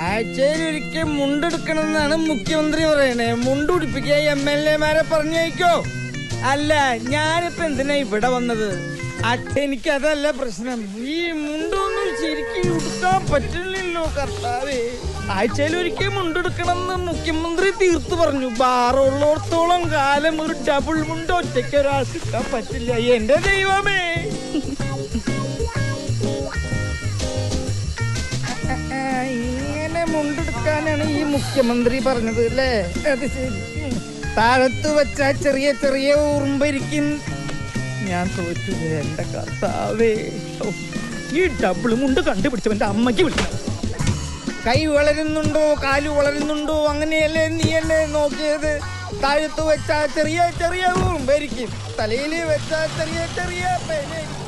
ആഴ്ചയിലൊരിക്കൽ മുണ്ടെടുക്കണമെന്നാണ് മുഖ്യമന്ത്രി പറയണേ. മുണ്ടുടിപ്പിക്കുക MLA-മാരെ പറഞ്ഞയക്കോ? അല്ല, ഞാനിപ്പോ എന്തിനാ ഇവിടെ വന്നത്? എനിക്കതല്ല പ്രശ്നം. ഈ മുണ്ടൊന്നും ശരിക്കും ഉടുക്കാൻ പറ്റില്ലല്ലോ കർത്താവേ. ആഴ്ചയിലൊരിക്കൽ മുണ്ടെടുക്കണമെന്ന് മുഖ്യമന്ത്രി തീർത്തു പറഞ്ഞു. ബാറുള്ളോടത്തോളം കാലം ഒരു ഡബിൾ മുണ്ട് ഒറ്റയ്ക്ക് ഒരാൾക്ക് ഇട്ടാൻ പറ്റില്ല. എന്റെ ദൈവമേ, ഇങ്ങനെ മുണ്ടെടുക്കാനാണ് ഈ മുഖ്യമന്ത്രി പറഞ്ഞത് അല്ലേ? അത് ശരി. താഴത്ത് വെച്ചാ ചെറിയ ചെറിയ ഉറുമ്പരിക്കും. ഞാൻ തോറ്റു എന്റെ കർത്താവേ. ഈ ഡബിൾ മുണ്ട് കണ്ടുപിടിച്ചവന്റെ അമ്മയ്ക്ക് വിളിക്കണം. കൈ വളരുന്നുണ്ടോ കാല് വളരുന്നുണ്ടോ അങ്ങനെയല്ലേ നീയല്ലേ നോക്കിയത്? താഴത്ത് വെച്ചാ ചെറിയ ചെറിയ ഉറുമ്പരിക്കും, തലയിൽ വെച്ചാ ചെറിയ ചെറിയ പേനായിരിക്കും.